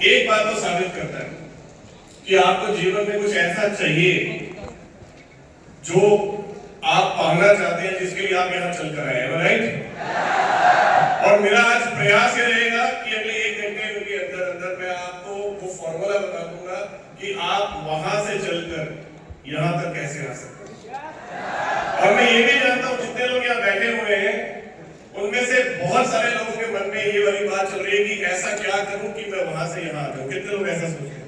एक बात तो साबित करता है कि आपको जीवन में कुछ ऐसा चाहिए जो आप पाना चाहते हैं, जिसके लिए आप यहाँ चलकर आए हैं, राइट। और मेरा आज प्रयास ये रहेगा कि अगले 1 घंटे के अंदर अंदर मैं आपको वो फॉर्मूला बता दूंगा कि आप वहां से चलकर यहाँ तक कैसे आ सकते हैं। और मैं ये भी जानता हूँ जितने लोग यहाँ बैठे हुए हैं उनमें से बहुत सारे लोगों के मन में ये वाली बात चल रही है कि ऐसा क्या करूं कि मैं वहां से यहाँ आ जाऊं। कितने लोग ऐसा सोचते हैं?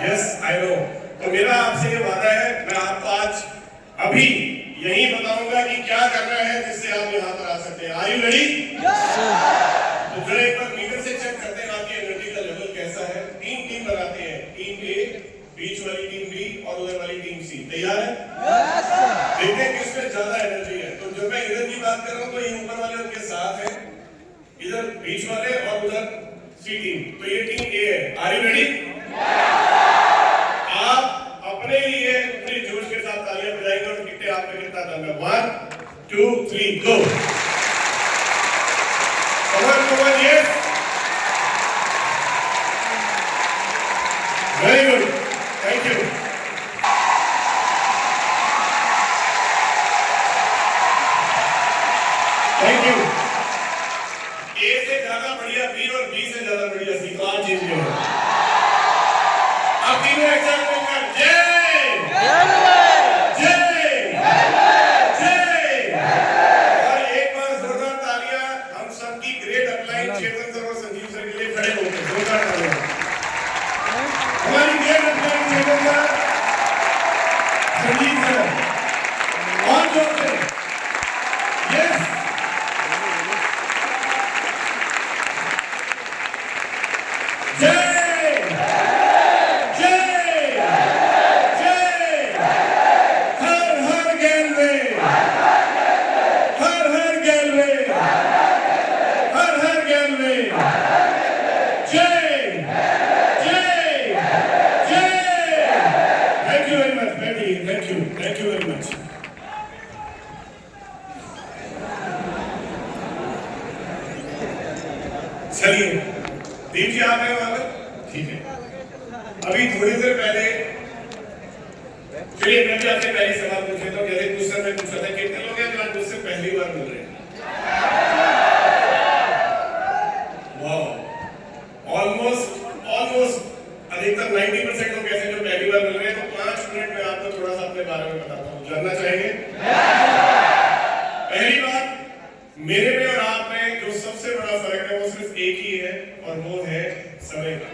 Yes, I know. तो मेरा आपसे ये वादा है, मैं आपको आज अभी यही बताऊंगा कि क्या करना है जिससे आप यहाँ पर आ सकते हैं। Are you ready? तो जरा एक बार मीटर से चेक करते हैं आपकी एनर्जी का लेवल कैसा है। 3 टीम बनाते हैं, टीम ए, बीच वाली टीम बी और उधर वाली टीम सी। तैयार है? देखते हैं किसमें ज्यादा एनर्जी है। तो जब मैं इधर की बात कर रहा हूँ तो ये ऊपर वाले उनके साथ है, इधर बीच वाले और उधर सी टीम। तो ये टीम ए है। Are you ready? आप अपने लिए पूरे जोश के साथ तालियां बजाएंगे और कितने आप में कितना दम है। 1 2 3 गो। कमर yes, very good, thank you. Thank you. A से ज्यादा बढ़िया बी और बी से ज्यादा बढ़िया सी। तो आज चीज ये है, अब तीनों एक साथ मिलकर जय जय जय। और एक बार जोरदार तालियां हम सबकी ग्रेट अपलाइन चेतन सर और संजीव सर के लिए खड़े होकर जोरदार तालियां। हमारी ग्रेट अपलाइन चेतन सर, संजीव सर और जोर से यस। जय Thank you very much. चलिए दीप जी आप हैं वहां पर? ठीक है। अभी थोड़ी देर पहले, चलिए मैं भी आपसे पहली सवाल पूछ लेता हूँ। जैसे क्वेश्चन में पूछा था कितने लोग हैं जो आज मुझसे पहली बार मिल रहे हैं? वाह, ऑलमोस्ट अधिकतर 90% लोग ऐसे जो पहली बार मिल रहे हैं। तो 5 मिनट में आपको थोड़ा सा अपने बारे में बताता हूँ, जानना चाहेंगे? पहली बात, मेरे में और आप में जो सबसे बड़ा फर्क है वो सिर्फ एक ही है और वो है समय का।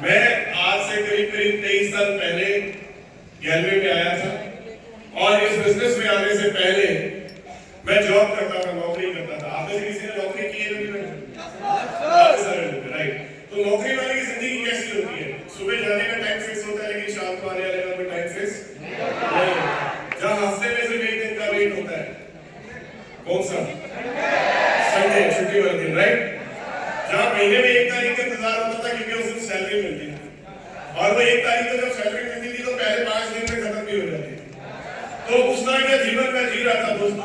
मैं आज से करीब 23 साल पहले गैलवे में आया था और इस बिजनेस में आने से पहले मैं जॉब करता था, नौकरी करता था। आप में से किसी ने नौकरी की है? राइट। तो नौकरी वाले की जिंदगी कैसी होती है? सुबह जाने का टाइम फिक्स होता है लेकिन शाम को आने वाले का कोई टाइम फिक्स नहीं। जहाँ हफ्ते में सिर्फ एक दिन का वेट होता है, कौन सा? संडे, छुट्टी वाले दिन, राइट। जहाँ महीने में 1 तारीख का इंतजार होता था क्योंकि उस दिन सैलरी मिलती थी और वो 1 तारीख को जब सैलरी मिलती थी तो पहले 5 दिन में खत्म भी हो जाती थी। तो उस तरह का जीवन मैं जी रहा था दोस्तों।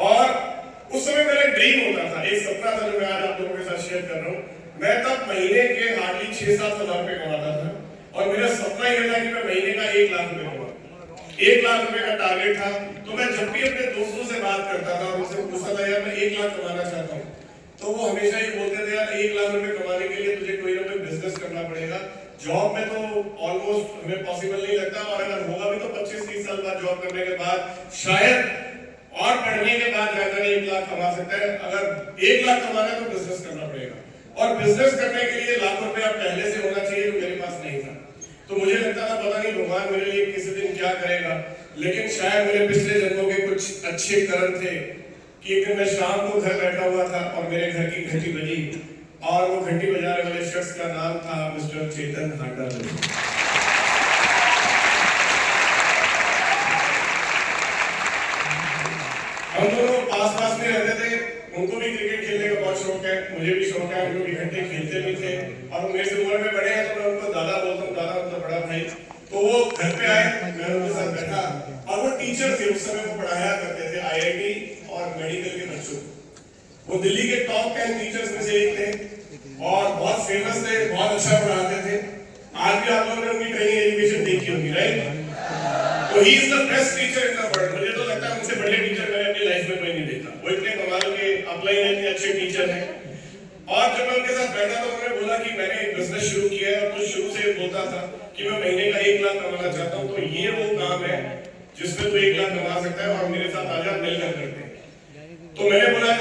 और उस समय मेरा एक ड्रीम होता था, एक सपना था जो मैं आज आप लोगों के साथ शेयर कर रहा हूँ। मैं तब महीने के हार्डली 6-7 हजार रुपए कमाता था और मेरा सपना यह था कि मैं महीने का 1 लाख रुपए कमाऊं। 1 लाख रुपए का टारगेट था। तो मैं जब भी अपने दोस्तों से बात करता था और उनसे पूछता था यार मैं 1 लाख कमाना चाहता हूँ, तो वो हमेशा ये बोलते थे यार 1 लाख रुपए कमाने के लिए तुझे कोई ना कोई बिजनेस करना पड़ेगा। जॉब में तो ऑलमोस्ट हमें पॉसिबल नहीं लगता और अगर होगा भी तो 25-30 साल बाद जॉब करने के बाद शायद, और पढ़ने के बाद जाकर 1 लाख कमा सकता है। अगर 1 लाख कमाना है तो बिजनेस करना पड़ेगा और बिजनेस करने के लिए लाख रुपया पहले से होना चाहिए, जो मेरे पास नहीं था। तो मुझे लगता था पता नहीं भगवान मेरे लिए किसी दिन क्या करेगा, लेकिन शायद मेरे पिछले जन्मों के कुछ अच्छे कर्म थे कि एक दिन मैं शाम को घर बैठा हुआ था और मेरे घर की घंटी बजी और वो घंटी बजाने वाले शख्स का नाम था मिस्टर चेतन हांडा। हम दोनों पास में रहते थे। उनको भी क्रिकेट खेलने का बहुत शौक है, मुझे भी शौक है। हम लोग घंटे खेलते भी थे और मेरे से उम्र में बड़े हैं तो मैं उनको दादा बोलता हूँ, दादा मतलब बड़ा भाई। तो वो घर पे आए, मैं उनके साथ बैठा और वो टीचर थे। उस समय वो पढ़ाया करते थे IIT और मेडिकल के बच्चों को। वो दिल्ली के टॉप 10 टीचर्स में से एक थे अच्छा पढ़ाते थे, आज भी आप लोगों ने उनकी ट्रेनिंग एजुकेशन देखी होगी, राइट? तो he is the best teacher in the world. मुझे तो लगता है उनसे बढ़िया टीचर मैंने अपनी लाइफ में कोई नहीं देखा। वो इतने कमाल के अपलाइन इतने अच्छे टीचर हैं। और जब मैं उनके साथ बैठा तो उन्होंने बोला कि मैंने एक बिजनेस शुरू किया है और तो शुरू से बोलता था कि मैं महीने का 1 लाख कमाना चाहता हूँ, तो ये वो काम है जिसमें तू 1 लाख कमा सकता है और मेरे साथ आजा, मिलकर करते हैं। तो मैंने बोला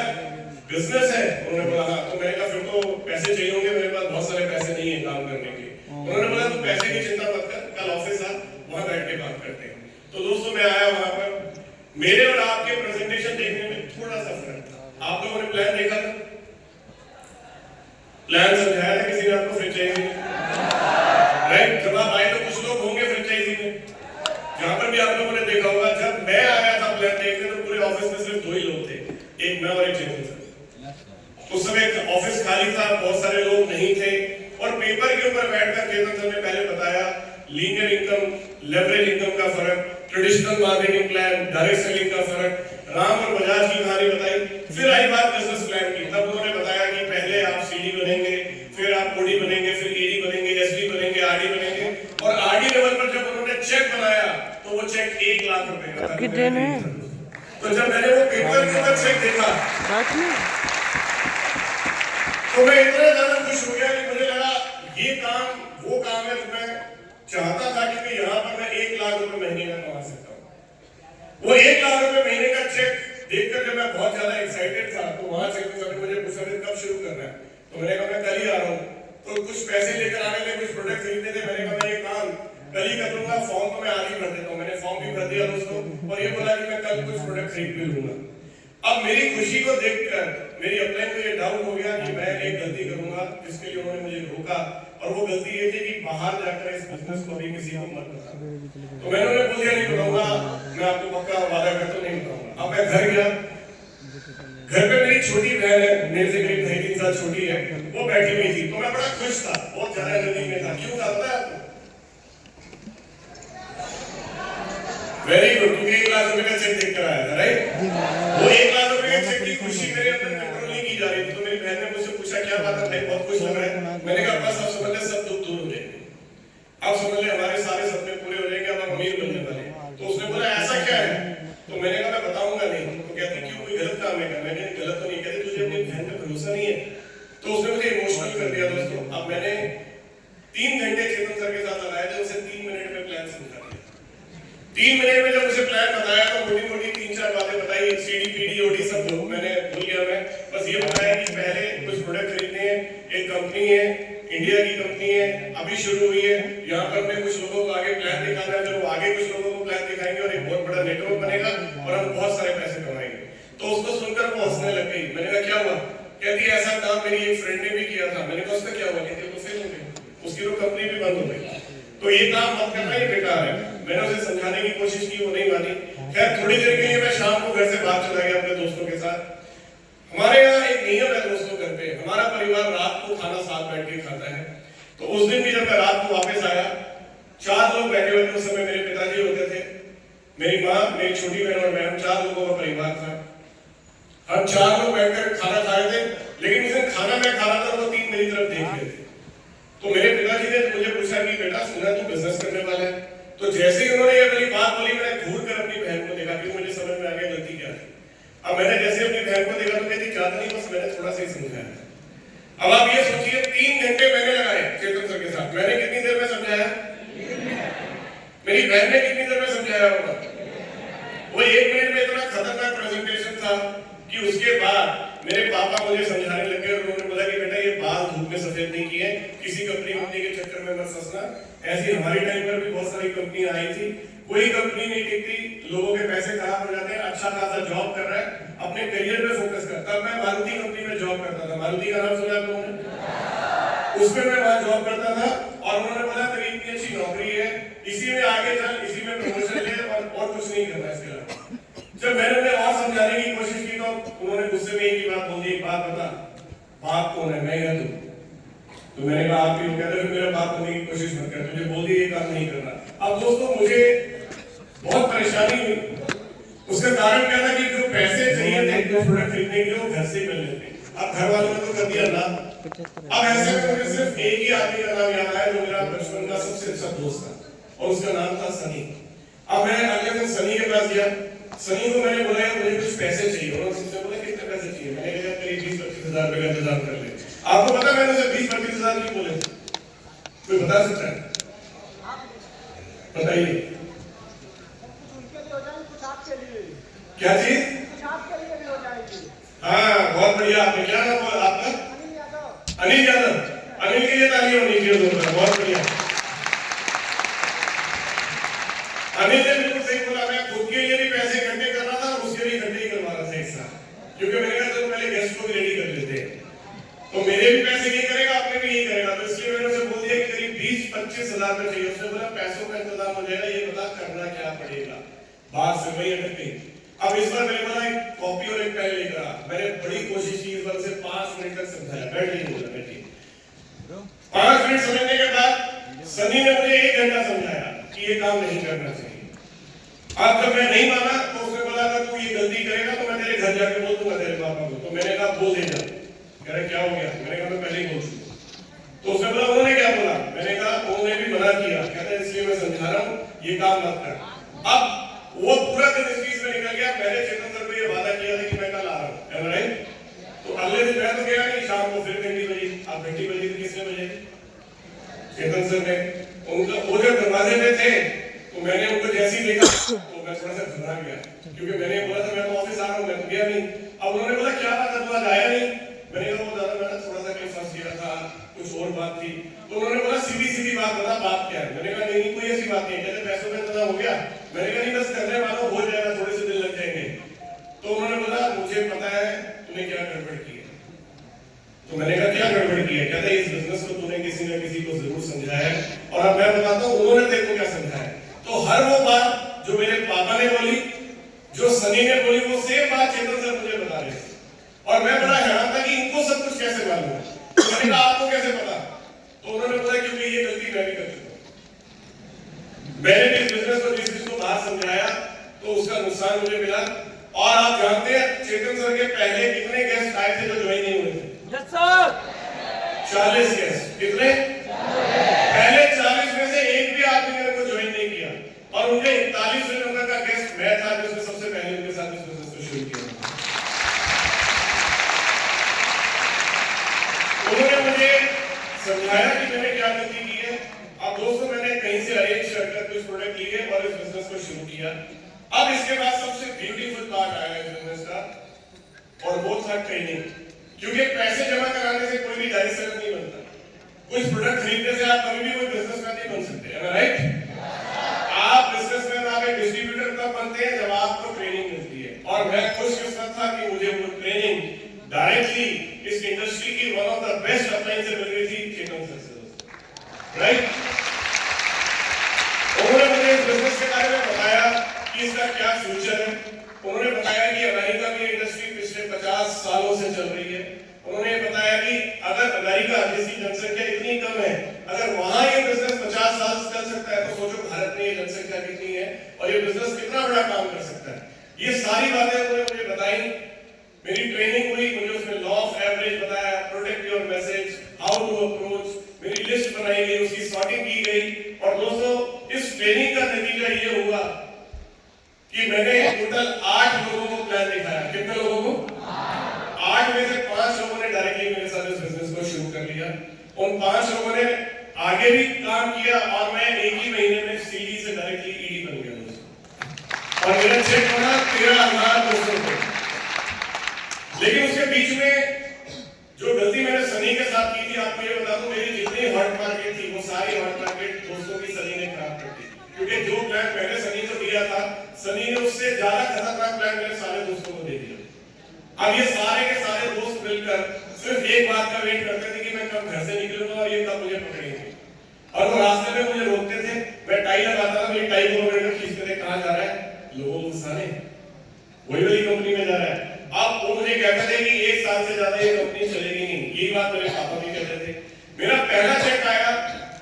बिजनेस है? उन्होंने बोला हाँ। तो मैंने कहा फिर तो पैसे चाहिए होंगे, मेरे पास बहुत सारे पैसे नहीं है काम करने के लिए। उन्होंने बोला तू पैसे की चिंता मत कर, कल ऑफिस आ, वहां बैठ के बात करते हैं। तो दोस्तों मैं आया वहां पर, मेरे और आपके प्रेजेंटेशन देखने में थोड़ा सा फर्क था। आप लोगों ने प्लान देखा था, प्लान समझाया था किसी ने आपको फ्रेंचाइजी में, राइट? जब आप आए तो कुछ लोग होंगे फ्रेंचाइजी में, जहां पर भी आप लोगों ने देखा होगा। जब मैं आया था प्लान देखने तो पूरे ऑफिस में सिर्फ 2 ही लोग थे, एक मैं और एक चेतन सर। उस समय ऑफिस खाली था, बहुत सारे लोग नहीं थे और पेपर के ऊपर बैठकर चेतन सर ने पहले बताया लीनियर इनकम, लेवरेज इनकम का फर्क, traditional marketing plan, direct selling का फर्क, राम और बजाज की कहानी बताई। फिर आई बात बिजनेस प्लान की, तब उन्होंने बताया कि पहले आप सीडी बनेंगे, फिर आप ओडी बनेंगे, फिर ईडी बनेंगे, एसडी बनेंगे, आरडी बनेंगे। और आरडी लेवल पर जब उन्होंने चेक बनाया तो वो चेक 1 लाख रुपए का था। तो जब मैंने वो पेपर के ऊपर चेक देखा तो मैं इतना ज्यादा खुश हो गया कि मुझे लगा ये काम वो काम है जो मैं चाहता था कि यहाँ पर मैं 1 लाख रुपए महीने का कमा सकता हूँ। वो 1 लाख रुपए महीने का चेक देखकर जब मैं बहुत ज्यादा एक्साइटेड था तो वहां से मुझे पूछा कब शुरू करना है, तो मैंने कहा मैं कल ही आ रहा हूँ। तो कुछ पैसे लेकर आने थे, कुछ प्रोडक्ट खरीदने थे। मैंने कहा मैं ये काम कल ही कर लूंगा, फॉर्म तो मैं आज ही भर देता हूँ। मैंने फॉर्म भी भर दिया दोस्तों और ये बोला कि मैं कल कुछ प्रोडक्ट खरीद भी लूंगा। अब मेरी खुशी को देखकर मेरी अपलाइन को ये डाउट हो गया कि मैं एक गलती करूंगा जिसके लिए उन्होंने मुझे रोका, और वो गलती ये थी कि बाहर जाकर इस बिजनेस को भी किसी को मत बताना। तो मैंने उन्हें बोल दिया नहीं बताऊंगा, मैं आपको पक्का वादा करता नहीं बताऊंगा। अब मैं घर गया, घर पे मेरी छोटी बहन है, मेरे से करीब 2.5-3 साल छोटी है, वो बैठी हुई थी। तो मैं बड़ा खुश था, बहुत ज्यादा एनर्जी में था। क्यों था पता है आपको? वेरी गुड, क्योंकि 1 लाख रुपए का चेक देख कर आया था, राइट? वो 1 लाख रुपए के चेक की खुशी मेरे अंदर कंट्रोल नहीं की जा रही थी। तो मेरी बहन ने मुझसे पूछा क्या बात है भाई, बहुत खुश लग रहा है। मैंने कहा बस अब समझ ले सब दुख दूर हो जाएंगे, अब समझ ले हमारे सारे सपने पूरे हो जाएंगे, अब हम अमीर बनने वाले। तो उसने बोला ऐसा क्या है? तो मैंने कहा मैं बताऊंगा नहीं। तो कहती क्यों, कोई गलत काम है क्या? मैंने गलत तो नहीं। कहती तुझे अपनी बहन पे भरोसा नहीं है? तो उसने मुझे इमोशनल कर दिया दोस्तों। अब मैंने 3 घंटे चेतन सर के साथ लगाए थे, उसे 3 मिनट में प्लान समझा दिया। 3 मिनट में जब उसे प्लान बताया तो मोटी मोटी 3-4 बातें बताई, सीडी पीडी ओडी सब मैंने भूल गया। मैं बस ये बताया कि पहले कुछ प्रोडक्ट खरीदने हैं, एक कंपनी है, इंडिया की कंपनी है, अभी शुरू हुई है, यहाँ पर मैं कुछ लोगों को आगे प्लान दिखाना है, फिर वो आगे कुछ लोगों को प्लान दिखाएंगे और एक बहुत बड़ा नेटवर्क बनेगा और हम बहुत सारे पैसे कमाएंगे। तो उसको सुनकर वो हंसने लग गई। मैंने कहा क्या हुआ? कहती ऐसा काम मेरी एक फ्रेंड ने भी किया था। मैंने कहा उसका क्या हुआ? कहती तो फेल हो गई, उसकी तो कंपनी भी बंद हो गई। तो ये काम मत करना, ये बेकार है। मैंने उसे समझाने की कोशिश की, वो नहीं मानी। खैर थोड़ी देर के लिए मैं शाम को घर से बाहर चला गया अपने दोस्तों के साथ। हमारे यहाँ एक नियम है दोस्तों, घर पे हमारा परिवार रात को खाना साथ बैठ के खाता है। तो उस दिन भी जब मैं रात को वापस आया, 4 लोग बैठे हुए थे। उस समय मेरे पिताजी होते थे, मेरी माँ, मेरी छोटी बहन और मैं, हम 4 लोगों का परिवार था। हम 4 लोग बैठकर खाना खा रहे थे, लेकिन उस दिन खाना मैं खा रहा था, वो 3 मेरी तरफ देख रहे थे। तो मेरे पिताजी ने मुझे पूछा कि बेटा सुना तू बिजनेस करने वाला है? तो जैसे ही उन्होंने ये वाली बात बोली, मैंने घूर कर अपनी बहन को देखा कि मुझे समझ में आ गया गलती क्या थी। अब मैंने जैसे अपनी बहन को देखा तो कहती ज्यादा नहीं, बस मैंने थोड़ा सा ही समझाया। अब आप ये सोचिए 3 घंटे मैंने लगाए चेतन सर के साथ। मैंने कितनी देर में समझाया? मेरी बहन ने कितनी देर में समझाया होगा? वो 1 मिनट में इतना खतरनाक प्रेजेंटेशन था कि उसके बाद मेरे पापा मुझे समझाने लगे और उन्होंने बोला कि बेटा ये बाल धूप में सफेद नहीं किए, किसी कंपनी के चक्कर में मत फंसना। ऐसी हमारी टाइम पर भी बहुत सारी कंपनियां आई थी, कोई कंपनी नहीं टिकती, लोगों के पैसे खराब हो जाते हैं। अच्छा खासा जॉब कर रहा है, अपने करियर पे फोकस कर। तब मैं मारुति कंपनी में जॉब करता था, मारुति का नाम सुना आप लोगों ने? उसमें मैं वहां जॉब करता था और उन्होंने बोला तेरी इतनी अच्छी नौकरी है, इसी में आगे चल, इसी में प्रमोशन ले और कुछ नहीं करना इसके अलावा। जब मैंने उन्हें और समझाने की कोशिश की तो उन्होंने गुस्से में एक ही बात बोल दी, एक बात बता, बाप कौन है? मैं या तू? तो मैंने कहा आप ही हो। कहते फिर मेरा बाप बनने की कोशिश मत कर, तुझे बोल दिया ये काम नहीं करना। अब दोस्तों मुझे बहुत परेशानी हुई। उसका कारण क्या था कि जो पैसे चाहिए थे प्रोडक्ट खरीदने के लिए वो घर से मिल लेते। अब घर वालों ने तो कर दिया ना, अब ऐसे में मुझे सिर्फ एक ही आदमी का नाम याद आया जो मेरा बचपन का सबसे अच्छा दोस्त था और उसका नाम था सनी। अब मैं अगले दिन सनी के पास गया। सनी को मैंने बोला मुझे कुछ पैसे चाहिए। उन्होंने मुझसे बोला कितने पैसे चाहिए? मैंने कहा करीब 20-25 हजार रुपए का इंतजाम कर ले। आपको पता मैंने उसे 20-25 हजार क्यों बोले? कोई बता सकता है? बताइए क्या चीज? हाँ बहुत बढ़िया। आपने क्या नाम बोला आपका? अनिल यादव। अनिल के लिए ताली होनी चाहिए। बहुत बढ़िया। अनिल ने बिल्कुल सही बोला। मैं खुद के लिए भी पैसे इकट्ठे कर रहा था और उसके भी इकट्ठे ही करवा रहा था एक साथ, क्योंकि मैंने कहा चलो पहले गेस्ट को भी रेडी कर लेते हैं, तो मेरे भी पैसे यही करेगा, अपने भी यही करेगा। तो इसलिए मैंने उसे बोल दिया कि करीब 20-25 हजार रुपए चाहिए। उसने बोला पैसों का इंतजाम हो जाएगा, ये बता करना क्या पड़ेगा। बात से वही अटक गई। अब इस बार मैंने बोला एक कॉपी और एक पेन लेकर आ। मैंने बड़ी कोशिश की, इस बार उसे 5 मिनट तक समझाया। बैठ नहीं बोला बैठिए। 5 मिनट समझने के बाद सनी ने मुझे 1 घंटा समझाया कि ये काम नहीं करना चाहिए। अब जब मैं नहीं माना तो उसने बोला अगर तू ये गलती करेगा तो मैं तेरे घर जाके बोल दूंगा तेरे पापा को। तो मैंने कहा बोल देना। कह रहे क्या हो गया? मैंने कहा मैं पहले ही बोल चुका। तो उसने बोला उन्होंने क्या बोला? मैंने कहा उन्होंने भी मना किया। कहते हैं इसलिए मैं समझा रहा हूँ ये काम मत कर। अब वो पूरा दिन इस चीज में निकल गया। मैंने चेतन सर को ये वादा किया था कि मैं कल आ रहा हूँ, राइट? तो अगले दिन मैं तो गया नहीं, शाम को फिर घंटी बजी। अब घंटी बजी तो किसने बजाई? चेतन सर ने। उनका वो जब दरवाजे पे थे तो मैंने उनको जैसे ही देखा तो मैं थोड़ा सा घबरा गया, क्योंकि मैंने बोला था मैं तो ऑफिस आ रहा हूँ, मैं तो गया नहीं। अब उन्होंने बोला क्या बात है, तू आज आया नहीं? मैंने कहा वो दादा मैं थोड़ा सा कहीं फंस गया था, कुछ और बात थी। तो उन्होंने बोला सीधी सीधी बात बता, बात क्या है? मैंने कहा नहीं कोई ऐसी बात नहीं। कहते पैसों का इंतजाम हो गया? मैंने कहा नहीं बस करने वालों हो जाएगा, थोड़े से दिन लग जाएंगे। तो उन्होंने बोला मुझे पता है तूने क्या गड़बड़ की है। तो मैंने कहा क्या गड़बड़ की है? कहते इस बिजनेस को तूने किसी न किसी को जरूर समझाया है, और अब मैं बताता हूँ उन्होंने तेरे को क्या समझाया। तो हर वो बात जो मेरे पापा ने बोली, जो सनी ने बोली, वो सेम बात चेतन सर मुझे बता रहे थे। और मैं बड़ा हैरान था कि इनको सब कुछ कैसे मालूम है। तो मैंने कहा आपको कैसे पता? तो उन्होंने बोला क्योंकि ये गलती मैं भी कर चुका हूं। मैंने भी इस बिजनेस को जिस चीज को बाहर समझाया तो उसका नुकसान मुझे मिला। और आप जानते हैं चेतन सर के पहले कितने गेस्ट आए थे जो ज्वाइन नहीं हुए थे? Yes sir 40 guest. कितने? पहले 40 में से एक भी आदमी मेरे को ज्वाइन नहीं किया, और उनके 41वें नंबर का गेस्ट मैं था जिसने सबसे पहले उनके साथ इस बिजनेस को शुरू किया। उन्होंने मुझे समझाया कि मैंने क्या गलती की है। अब दोस्तों मैंने कहीं से अरेंज कर कुछ प्रोडक्ट लिए और इस बिजनेस को शुरू किया। अब इसके बाद सबसे ब्यूटीफुल पार्ट आया इस बिजनेस का, और वो था ट्रेनिंग। क्योंकि पैसे जमा कराने से कोई भी डायरेक्ट सेलर नहीं बनता। कुछ प्रोडक्ट खरीदने से आप कभी भी कोई बिजनेसमैन नहीं बन सकते, है ना, राइट? आप बिजनेसमैन, आप एक डिस्ट्रीब्यूटर तब बनते हैं जब आपको ट्रेनिंग मिलती है। और मैं खुशकिस्मत था कि मुझे वो ट्रेनिंग डायरेक्टली इस इंडस्ट्री की one of the best upline से मिल गई थी, चेतन सर से, राइट? उन्होंने मुझे इस बिजनेस के बारे में बताया कि इसका क्या फ्यूचर है। उन्होंने बताया कि अमेरिका की इंडस्ट्री पिछले 50 सालों से चल रही है। उन्होंने बताया कि अगर अमेरिका जिसकी जनसंख्या इतनी कम है, अगर वहां ये बिजनेस 50 साल से चल सकता है, तो सोचो भारत में ये जनसंख्या कितनी है और ये बिजनेस कितना बड़ा काम कर सकता है। ये सारी बातें उन्होंने मुझे बताई। मेरी ट्रेनिंग हुई, मुझे उसमें लॉ ऑफ एवरेज बताया, protect your message, how to approach, मेरी लिस्ट बनाई गई, उसकी सॉर्टिंग की गई। और दोस्तों इस ट्रेनिंग का नतीजा ये हुआ कि मैंने टोटल 8 लोगों को प्लान दिखाया। कितने लोगों को? 8 में से 5 लोगों ने डायरेक्टली मेरे साथ इस बिजनेस को शुरू कर लिया। उन 5 लोगों ने आगे भी काम किया और मैं एक ही महीने में सीडी से डायरेक्टली ईडी बन गया। और मेरा चेक बना 13,200 रुपए। लेकिन उसके बीच में जो गलती मैंने सनी के साथ की थी, आपको ये बता दूं, मेरी जितनी हॉट मार्केट थी वो सारी हॉट मार्केट दोस्तों की सनी ने खराब कर दी। क्योंकि जो प्लान मैंने सनी को दिया था, सनी ने उससे ज्यादा खतरनाक प्लान मेरे सारे दोस्तों को दे दिया। अब ये सारे के सारे दोस्त मिलकर सिर्फ एक बात का वेट करते थे कि मैं कब घर से निकलूंगा और ये कब मुझे पकड़ेंगे। और वो रास्ते में मुझे रोकते थे, मैं टाई लगाता था, मेरी टाई को पकड़कर खींचते थे, कहां जा रहा है? लोगों को फंसाने, वही वाली कंपनी में जा रहा है। अब वो मुझे कहते थे कि 1 साल से ज्यादा ये कंपनी चलेगी नहीं। यही बात मेरे पापा भी कहते थे। मेरा पहला चेक आया,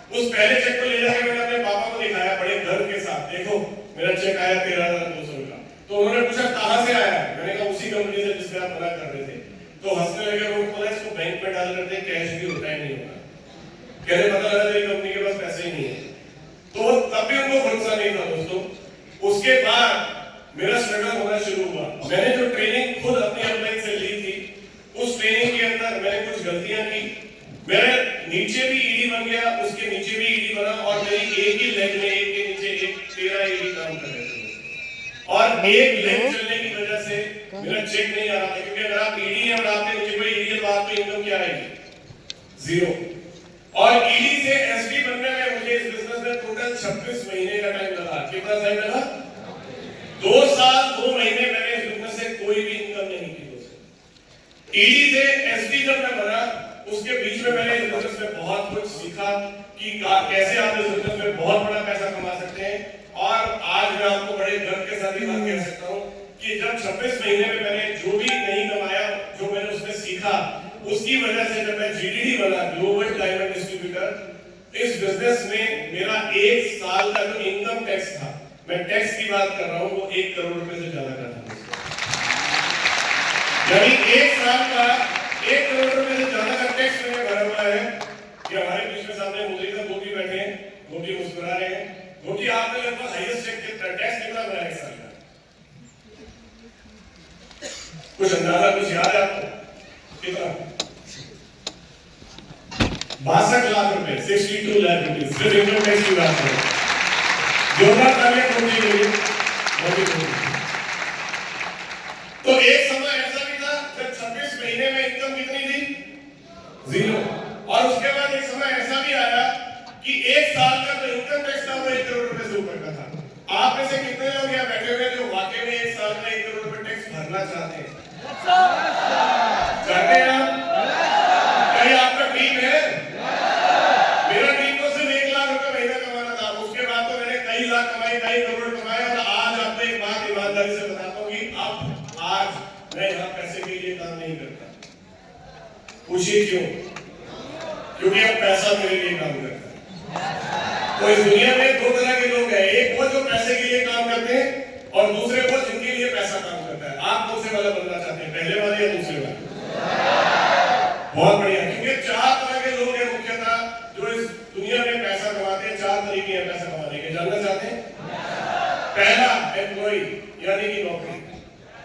उस पहले चेक को ले जाकर मैंने अपने पापा को दिखाया बड़े गर्व के साथ, देखो मेरा चेक आया 13,200 का। तो उन्होंने पूछा कहां से आया? मैंने कहा उसी कंपनी से जिसमें आप मना कर रहे थे। तो हंसने लगे, रोड बोला इसको बैंक में डाल करते कैश भी होता है नहीं होता, कह रहे पता लगा तेरी कंपनी के पास पैसे ही नहीं है। तो तब भी उनको भरोसा नहीं था दोस्तों। उसके बाद मेरा स्ट्रगल होना शुरू हुआ। मैंने जो ट्रेनिंग खुद अपनी ऑनलाइन से ली थी, उस ट्रेनिंग के अंदर मैंने कुछ गलतियां की। मेरे नीचे भी ईडी बन गया, उसके नीचे भी ईडी बना, और मेरी एक ही लेग में एक के नीचे एक 13 ईडी काम कर रहे थे। और एक लेग चलने की वजह से मेरा चेक नहीं आ रहा था, क्योंकि अगर आप ईडी है और आपके नीचे कोई ईडी है तो आपकी इनकम क्या आएगी? जीरो। और ईडी से एसडी बनने में मुझे इस बिजनेस में टोटल 26 महीने का टाइम लगा। कितना टाइम लगा? 2 साल 2 महीने मैंने इस बिजनेस से कोई भी इनकम नहीं की दोस्तों। ईडी से एसडी जब मैं बना, उसके बीच में मैंने इस बिजनेस में बहुत कुछ सीखा कि कैसे आप इस बिजनेस में बहुत बड़ा पैसा कमा सकते हैं। और आज मैं आपको बड़े गर्व के साथ ये बात कह सकता हूँ कि जब 26 महीने में मैंने जो भी नहीं कमाया, जो मैंने उसमें सीखा, उसकी वजह से जब मैं जीडीडी बना, ग्लोबल डायमंड डिस्ट्रीब्यूटर, इस बिजनेस में मेरा 1 साल का जो इनकम टैक्स था, मैं टैक्स की बात कर रहा हूँ, वो 1 करोड़ रुपए से ज्यादा का था। यानी 1 साल का 1 करोड़ रुपए से ज्यादा का टैक्स मैंने भरा हुआ है। कि हमारे बीच में सामने मुद्रिका गोपी बैठे हैं, गोपी मुस्कुरा रहे हैं। गोपी आपने लगभग हाईएस्ट टैक्स कितना भरा है 1 साल का? कुछ अंदाजा, कुछ याद है आपको? कितना? 62 लाख रुपए, 62 लाख रुपए सिर्फ इनकम टैक्स की बात करें। जोरदार तालियां गोपी के लिए। तो एक समय ऐसा भी था जब 26 महीने में इनकम कितनी थी? जीरो। और उसके बाद एक समय ऐसा भी आया कि 1 साल का जो इनकम टैक्स था वो 1 करोड़ रुपए से ऊपर का था। आप में से कितने लोग यहाँ बैठे हुए जो वाकई में 1 साल में 1 करोड़ रुपए टैक्स भरना चाहते हैं? चाहते हैं आप? क्या ये आपका ड्रीम है? मेरा ड्रीम तो सिर्फ 1 लाख रुपए महीना कमाना था। उसके बाद तो मैंने कई लाख कमाए, कई करोड़ कमाए। और आज आपको एक बात ईमानदारी से बताता हूँ कि अब आज मैं यहाँ पैसे के लिए काम नहीं करता। पूछिए क्यों? क्योंकि अब पैसा मेरे लिए काम करता है। तो इस दुनिया में 2 तरह के लोग हैं, एक वो जो पैसे के लिए काम करते हैं, और दूसरे वो जिनके लिए पैसा काम करता है। आप कौन से वाला बनना चाहते हैं, पहले वाले या दूसरे वाले? बहुत बढ़िया, क्योंकि 4 तरह के लोग हैं मुख्यतः जो इस दुनिया में पैसा कमाते हैं। 4 तरीके हैं पैसा कमाने के, जानना चाहते हैं? पहला एम्प्लॉय, यानी कि नौकरी।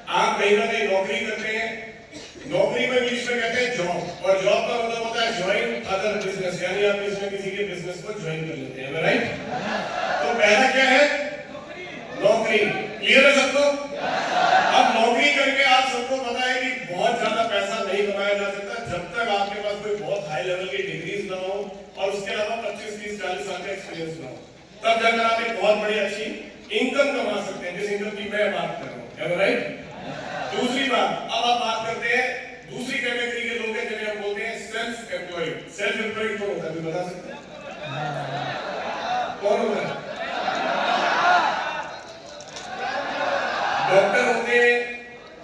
आप कहीं ना कहीं नौकरी करते हैं, नौकरी में इंग्लिश में कहते हैं जॉब, और जॉब का मतलब होता है ज्वाइन अदर बिजनेस, यानी आप इसमें किसी के बिजनेस को ज्वाइन कर लेते हैं, राइट? तो पहला क्या है? नौकरी। क्लियर है सबको? अब नौकरी करके आप सबको पता है कि बहुत ज्यादा पैसा नहीं कमाया जा सकता जब तक आपके पास कोई बहुत हाई लेवल की डिग्रीज ना हो, और उसके अलावा 25, 30, 40 साल का एक्सपीरियंस ना हो। तब जाकर आप एक बहुत बड़ी अच्छी इनकम कमा सकते हैं, जिस इनकम की मैं बात कर रहा हूँ, राइट? दूसरी बात, अब आप बात करते हैं दूसरी कैटेगरी के लोग हैं जिन्हें हम बोलते हैं सेल्फ एम्प्लॉयड। सेल्फ एम्प्लॉयड कौन होता है, कोई बता सकता है? कौन होता है? डॉक्टर होते हैं,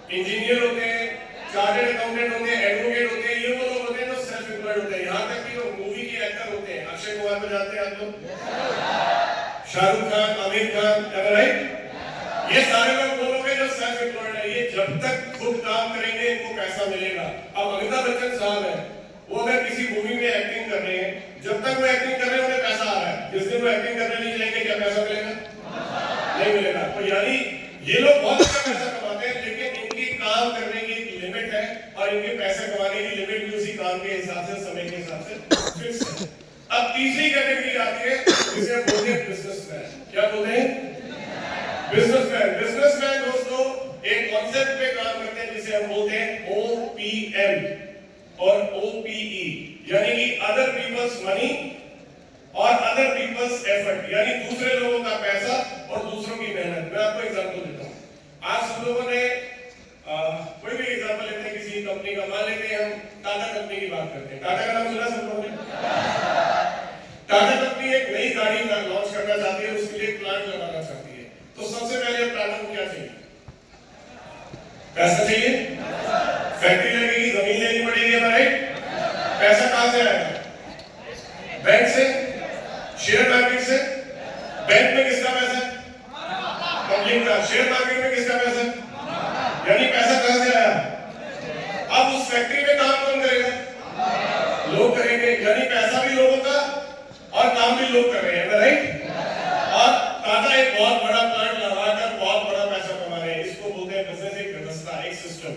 इंजीनियर होते हैं, चार्टर्ड अकाउंटेंट होते हैं, एडवोकेट होते हैं। ये वो लोग होते हैं जो सेल्फ एम्प्लॉयड होते हैं। यहाँ तक कि जो मूवी के एक्टर होते हैं, अक्षय कुमार को जानते हैं आप लोग? शाहरुख खान, आमिर खान, राइट? ये सारे लोग वो लोग हैं जो सेल्फ एम्प्लॉयड है। ये जब तक खुद काम करेंगे इनको पैसा मिलेगा। अब अमिताभ बच्चन साहब है, वो अगर किसी मूवी में एक्टिंग कर रहे हैं, जब तक वो एक्टिंग कर रहे हैं उन्हें पैसा आ रहा है। जिस दिन वो एक्टिंग करने नहीं जाएंगे, क्या पैसा मिलेगा? नहीं मिलेगा। तो यानी ये लोग बहुत अच्छा पैसा कमाते हैं, लेकिन इनकी काम करने की एक लिमिट है, और इनके पैसे कमाने की लिमिट भी उसी काम के हिसाब से, समय के हिसाब से फिक्स है। अब तीसरी कैटेगरी आती है जिसे हम बोलते हैं बिजनेसमैन। क्या बोलते हैं? बिजनेसमैन। बिजनेसमैन दोस्तों एक कॉन्सेप्ट पे काम करते हैं जिसे हम बोलते हैं OPM और OPE, यानी कि अदर पीपल्स मनी और अदर पीपल्स एफर्ट, यानी दूसरे लोगों का पैसा और दूसरों की मेहनत। मैं आपको एग्जांपल देता हूँ। आज सब लोगों ने कोई भी एग्जांपल लेते हैं किसी कंपनी का, मान लेते हैं हम टाटा कंपनी की बात करते हैं। टाटा का नाम सुना सब लोगों ने? टाटा कंपनी एक नई गाड़ी लॉन्च करना चाहती है, उसके लिए प्लांट लगाना चाहती है। तो सबसे पहले टाटा को क्या चाहिए? पैसा चाहिए। फैक्ट्री लगेगी, जमीन लेनी पड़ेगी, राइट? पैसा कहां से आएगा? बैंक से, शेयर मार्केट से। बैंक में किसका पैसा है? पब्लिक का। शेयर मार्केट में किसका पैसा है? यानी पैसा कहां से आया? अब उस लोग करेंगे, यानी पैसा भी लोगों का और काम भी लोग कर रहे हैं, राइट? और टाटा एक बहुत बड़ा प्लांट लगाकर बहुत बड़ा पैसा कमा रहे हैं। इसको बोलते हैं बिजनेस, एक व्यवस्था, एक सिस्टम,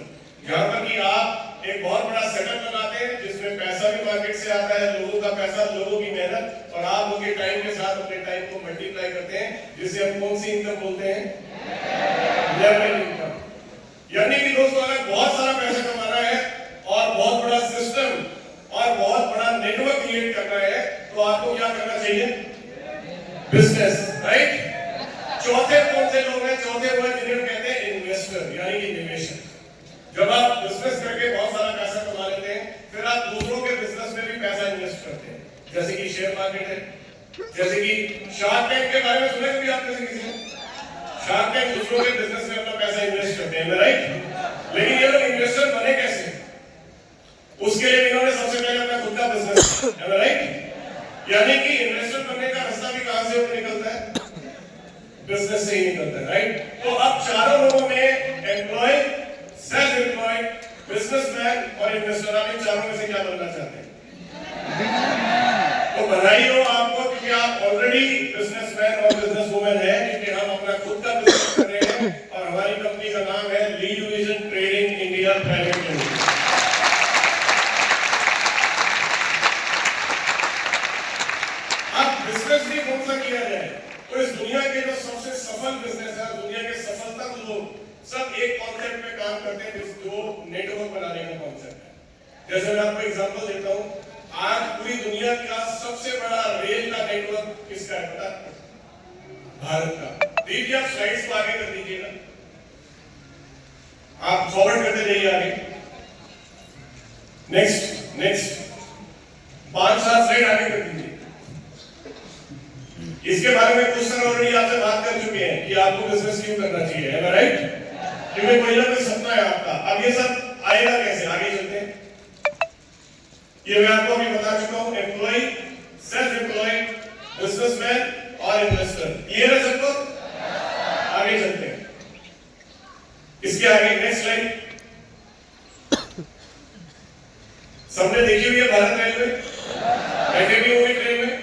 जहां पर कि आप एक बहुत बड़ा सेटअप लगाते हैं जिसमें पैसा भी मार्केट से आता है, लोगों का पैसा, लोगों की मेहनत, और आप उनके टाइम के साथ अपने टाइम को मल्टीप्लाई करते हैं, जिसे हम कौन सी इनकम बोलते हैं? Leverage income. यानी कि दोस्तों, अगर बहुत सारा पैसा कमाना है और बहुत बड़ा सिस्टम और बहुत बड़ा नेटवर्क क्रिएट करना है, तो आपको क्या करना चाहिए? Business, right? चौथे कौन से लोग हैं? चौथे वो जिन्हें कहते हैं इन्वेस्टर, यानी कि निवेशक। जब आप बिजनेस करके बहुत सारा पैसा कमा लेते हैं, फिर आप दूसरों के बिजनेस में भी पैसा इन्वेस्ट करते हैं, जैसे कि शेयर मार्केट है, जैसे कि शार्क टैंक के बारे में सुना कभी आपने से किसी ने? शार्क टैंक दूसरों के बिजनेस में अपना पैसा इन्वेस्ट करते हैं, राइट? लेकिन ये लोग इन्वेस्टर बने कैसे? उसके लिए इन्होंने सबसे पहले अपना खुद का बिजनेस, राइट? यानी कि इन्वेस्टर बनने का रास्ता भी कहां से निकलता है? बिजनेस से ही निकलता है, राइट? तो अब चारों लोगों में एम्प्लॉय, सेल्फ एम्प्लॉयड, बिजनेसमैन और इन्वेस्टर, आप इन चारों में से क्या बनना चाहते हैं? तो बधाई हो आपको, क्योंकि आप ऑलरेडी बिजनेसमैन और बिजनेसवुमन हैं, क्योंकि हम अपना खुद का बिजनेस कर रहे हैं और हमारी कंपनी का नाम है lead vision trading India private limited. अब बिजनेस भी कौन सा किया जाए? तो इस दुनिया के जो सबसे सफल बिजनेस है, दुनिया के सफलतम लोग सब एक कॉन्सेप्ट पे काम करते हैं, जो नेटवर्क बनाने का कॉन्सेप्ट है। जैसे मैं आपको एग्जांपल देता हूं, आज पूरी दुनिया का सबसे बड़ा रेल का नेटवर्क किसका है पता? भारत का। दीजिए आप स्लाइड्स को आगे कर दीजिएगा, आप फॉरवर्ड करते जाइए आगे। नेक्स्ट नेक्स्ट 5-7 स्लाइड आगे कर दीजिए। इसके बारे में कुछ सर ऑलरेडी आपसे बात कर चुके हैं कि आपको बिजनेस क्यों करना चाहिए, है ना, राइट? क्योंकि कोई ना कोई सपना है आपका। अब ये सब आएगा कैसे? आगे चलते हैं। ये मैं आपको अभी बता चुका हूं, एम्प्लॉय, सेल्फ एम्प्लॉयड, बिजनेसमैन और इन्वेस्टर। क्लियर है सबको? आगे चलते हैं। इसके आगे नेक्स्ट स्लाइड। सबने देखी हुई है भारत रेलवे, बैठे भी होंगे ट्रेन में।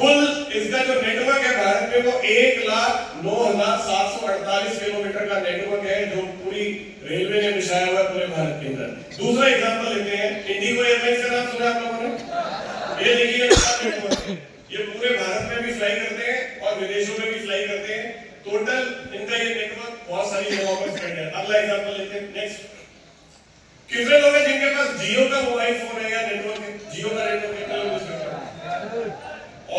कुल इसका जो नेटवर्क है भारत में, वो 1,09,748 किलोमीटर का नेटवर्क है, जो पूरी रेलवे ने बिछाया हुआ है पूरे भारत के अंदर। दूसरा एग्जांपल लेते हैं, इंडिगो एयरलाइंस का नाम सुना आप लोगों ने? ये देखिए नेटवर्क है, ये पूरे भारत में भी फ्लाई करते हैं और विदेशों में भी फ्लाई करते हैं। टोटल इनका ये नेटवर्क बहुत सारी जगहों पर स्प्रेड है। अगला एग्जांपल लेते हैं, नेक्स्ट। कितने लोग हैं जिनके पास जियो का मोबाइल फोन है या नेटवर्क है? जियो का नेटवर्क कितने लोग यूज करते हैं?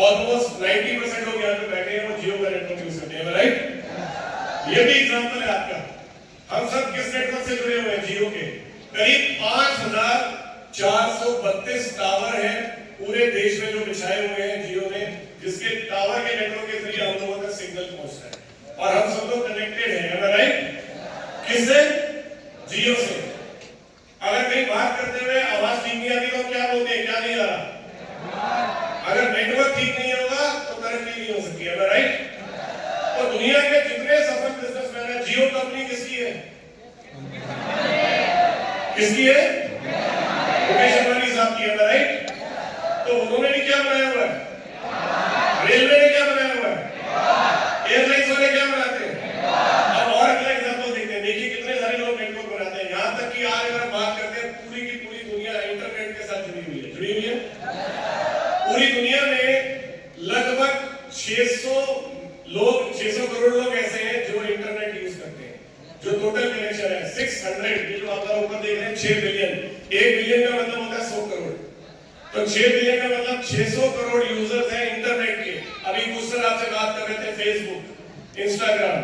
ऑलमोस्ट 90% लोग यहाँ पे बैठे हैं, वो जियो का नेटवर्क यूज करते हैं, राइट? ये भी एग्जांपल है आपका। हम सब किस नेटवर्क से जुड़े हुए हैं? जियो के। करीब 5,432 टावर हैं पूरे देश में जो बिछाए हुए हैं जियो ने, जिसके टावर के नेटवर्क के जरिए हम लोगों तक सिग्नल पहुंचता है और हम सब लोग कनेक्टेड हैं, राइट? किससे? जियो से। अगर कहीं बात करते हुए आवाज ठीक नहीं आती तो क्या बोलते हैं? क्या नहीं आ रहा? अगर नेटवर्क ठीक नहीं होगा तो तरक्की नहीं हो सकती है, राइट? तो दुनिया के जितने सफल बिजनेसमैन हैं, जियो कंपनी किसकी है? किसकी है? मुकेश अंबानी साहब की है, राइट? तो उन्होंने भी क्या बनाया हुआ है? रेलवे ने क्या बनाया हुआ है? एयरलाइंस वाले क्या बनाते हैं? अब और अगला एग्जांपल देखते हैं। देखिए कितने सारे लोग नेटवर्क बनाते हैं, यहां तक कि आज अगर बात करते हैं, पूरी की पूरी दुनिया इंटरनेट के साथ जुड़ी हुई है, जुड़ी हुई है। पूरी दुनिया में लगभग 600 करोड़ लोग ऐसे हैं जो इंटरनेट यूज करते हैं। जो टोटल कनेक्शन है 600, ये जो आप ऊपर देख रहे हैं 6 बिलियन। 1 बिलियन का मतलब होता है 100 करोड़, तो 6 बिलियन का मतलब 600 करोड़ यूजर्स हैं इंटरनेट के। अभी कुछ सर आपसे बात कर रहे थे, फेसबुक, इंस्टाग्राम,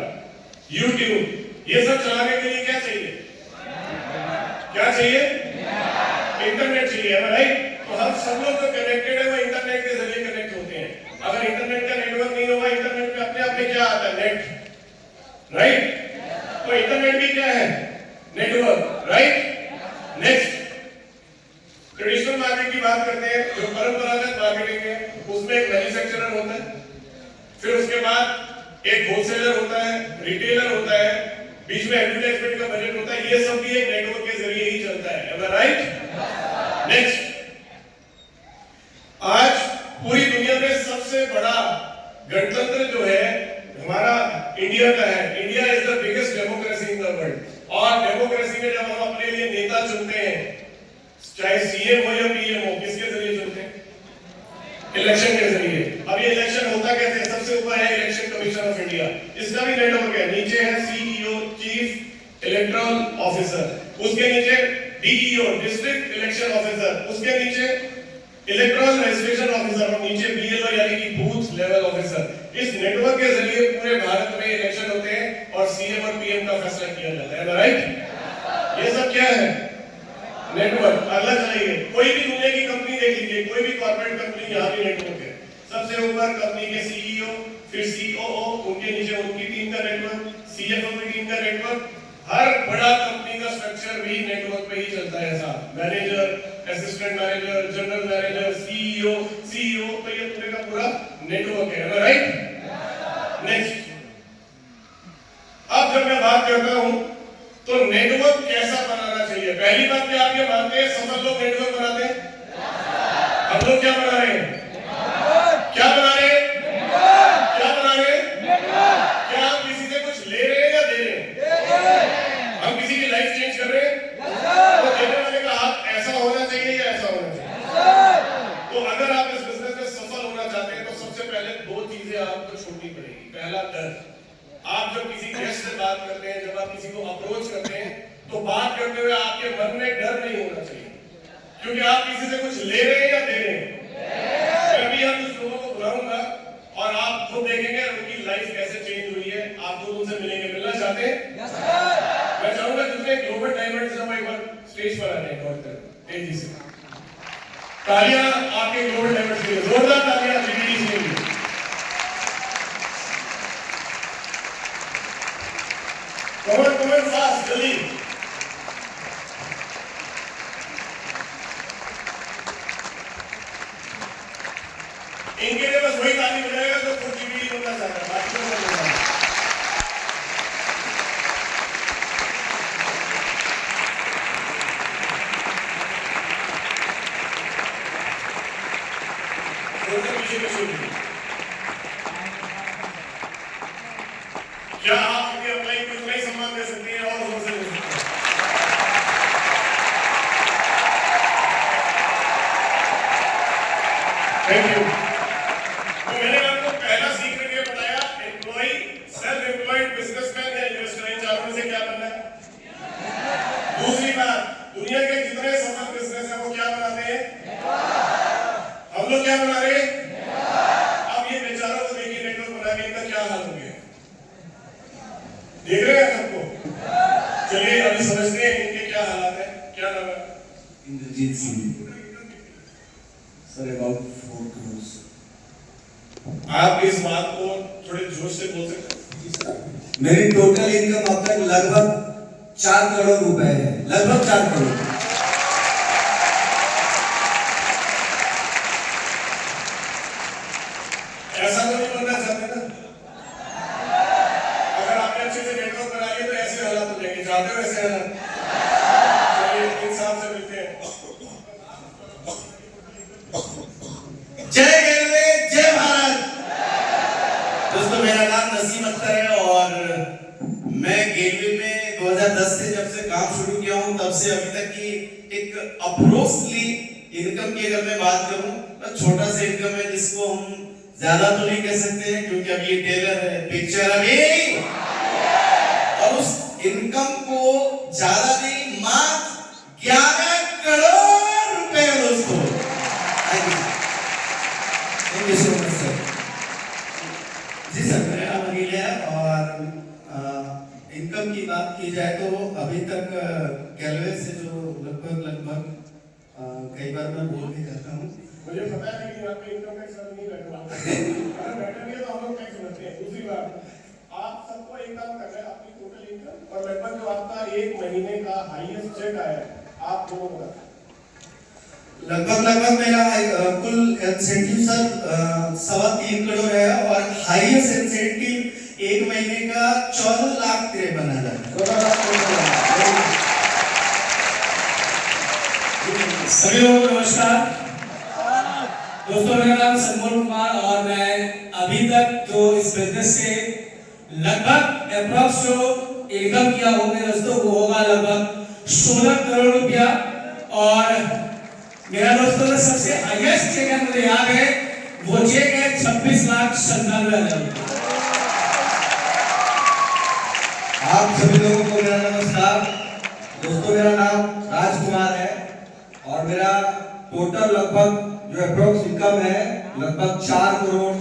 यूट्यूब, ये सब चलाने के लिए क्या चाहिए? क्या चाहिए? इंटरनेट चाहिए, राइट? तो हम सब लोग जो कनेक्टेड है वो इंटरनेट के जरिए कनेक्ट होते हैं। अगर इंटरनेट का नेटवर्क नहीं होगा, इंटरनेट में अपने आप में क्या आता है? Net, right? तो इंटरनेट भी क्या है? Network, right? Next, traditional market की बात करते हैं। जो परंपरागत मार्केटिंग है उसमें एक मैन्युफैक्चरर होता है, फिर उसके बाद एक होलसेलर होता है, रिटेलर होता है, बीच में एडवर्टाइजमेंट का बजट होता है। ये सब भी एक नेटवर्क के जरिए ही चलता है, राइट? नेक्स्ट, सीएम हो या पीएम हो, किसके जरिए चलते हैं? इलेक्शन के जरिए। अब ये इलेक्शन होता कैसे? सबसे ऊपर है इलेक्शन कमीशन ऑफ इंडिया, इसका भी नेटवर्क है। नीचे है सीईओ, चीफ इलेक्टोरल ऑफिसर, उसके नीचे डीईओ, डिस्ट्रिक्ट इलेक्शन ऑफिसर, उसके नीचे इलेक्ट्रॉनिक रजिस्ट्रेशन ऑफिसर और नीचे बीएलओ यानी कि बूथ लेवल ऑफिसर। इस नेटवर्क के जरिए पूरे भारत में इलेक्शन होते हैं और सीएम और पीएम का फैसला किया जाता है, राइट? ये सब क्या है? नेटवर्क। अगला चलिए, कोई भी दुनिया की कंपनी देख लीजिए, कोई भी कॉर्पोरेट कंपनी, यहाँ भी नेटवर्क है। सबसे ऊपर कंपनी के सीईओ, फिर सीओओ, उनके नीचे उनकी टीम का नेटवर्क, सीएफओ की टीम का नेटवर्क। हर बड़ा कंपनी का स्ट्रक्चर भी नेटवर्क पे ही चलता है साहब। Manager, assistant manager, general manager, CEO तो ये पूरे का पूरा नेटवर्क है, राइट? नेक्स्ट, अब जब मैं बात करता हूं तो नेटवर्क कैसा बनाना चाहिए, पहली बात क्या आप ये मानते हैं सफल लोग नेटवर्क बनाते हैं? हम लोग क्या बना रहे हैं? क्या बना रहे हैं? क्या बना रहे हैं? क्या हम किसी से कुछ ले रहे हैं या दे रहे हैं? हम किसी की लाइफ चेंज कर रहे हैं? तो देने वाले का हाथ ऐसा होना चाहिए या ऐसा होना चाहिए? तो अगर आप इस बिजनेस में सफल होना चाहते हैं तो सबसे पहले दो चीजें आपको छोड़नी पड़ेगी। पहला, डर। आप जब किसी गेस्ट से बात करते हैं, जब आप किसी को अप्रोच करते हैं, तो बात करते हुए आपके मन में डर नहीं होना चाहिए, क्योंकि आप किसी से कुछ ले रहे हैं या दे रहे हैं। मैं भी यहाँ कुछ लोगों को बुलाऊंगा और आप खुद देखेंगे उनकी लाइफ कैसे चेंज हुई है। आप खुद उनसे मिलेंगे, मिलना चाहते हैं? मैं चाहूंगा जितने ग्लोबल डायमंड्स हैं वो एक बार स्टेज पर आ जाए और तेजी से तालियां आपके ग्लोबल डायमंड्स के लिए, जोरदार तालियां जीडीडी के लिए। कमेंट फास्ट, जल्दी। इनके लिए बस वही ताली बजाएगा जो खुद जीडीडी बनना चाहता है, बाकी तो नहीं। क्या आप अपने अप्लाई को इतना ही सम्मान दे सकते हैं और जोर से दे सकते हैं? Thank you. तो मैंने आपको पहला सीक्रेट ये बताया, एम्प्लॉय, सेल्फ एम्प्लॉयड, बिजनेसमैन या इन्वेस्टर, इन चारों में से क्या बनना है? दूसरी बात, दुनिया के जितने सफल बिजनेस हैं वो क्या बनाते हैं? हम लोग क्या बना रहे हैं? अब ये बेचारों को देखिए, नेटवर्क बना के इनका क्या हाल हो गया, देख रहे हैं सबको? चलिए अभी समझते हैं इनके क्या हालात है। क्या नाम है? Inderjeet Singh sir, about 4 crores। आप इस बात को थोड़े जोश से बोल सकते हैं? मेरी टोटल इनकम अब तक लगभग 4 करोड़ रुपए है, लगभग 4 करोड़। ऐसा तो नहीं बनना चाहते ना? अगर आपने अच्छे से नेटवर्क बना लिया तो ऐसे हालात हो जाएंगे, चाहते हो ऐसे हालात? चलिए इंसाफ से मिलते हैं। जय रेलवे, जय भारत। दोस्तों, मेरा नाम नसीम अख्तर है और मैं गेलवे में 2010 से जब से काम शुरू किया हूं तब से अभी तक की एक अप्रोक्सली इनकम की अगर मैं बात करूं तो छोटा सा इनकम है, जिसको हम ज्यादा तो नहीं कह सकते हैं क्योंकि अभी ये टेलर है, पिक्चर अभी, और उस इनकम को ज्यादा नहीं, मात्र 11 करोड़ रुपए दोस्तों। Thank you so much sir. जी सर, मेरा नाम अनिल है और इनकम की बात की जाए तो अभी तक गैलवे से जो लगभग कई बार मैं बोल भी करता हूँ, मुझे पता है कि आपका इनकम टैक्स नहीं बैठा अगर बैठा नहीं है तो हम लोग टैक्स भरते हैं। दूसरी बात, आप सबको एक काम करना है, आपकी टोटल इनकम और लगभग जो आपका एक महीने का हाईएस्ट चेक आया है, आप दोनों का लगभग मेरा कुल इंसेंटिव सर 3.25 करोड़ है और हाईएस्ट इंसेंटिव एक महीने का 14,53,000। सभी लोगों को नमस्कार। दोस्तों, मेरा नाम संमोल कुमार और मैं अभी तक जो इस बिजनेस से लगभग अप्रॉक्स जो इनकम किया हो मेरे दोस्तों वो होगा लगभग 16 करोड़ रुपया। और मेरा दोस्तों का सबसे हाईएस्ट चेक है, मुझे याद है, वो चेक है 26,97,000। आप सभी लोगों को मेरा नमस्कार। दोस्तों मेरा नाम राजकुमार है और मेरा टोटल लगभग जो अप्रोक्स इनकम है लगभग 4 करोड़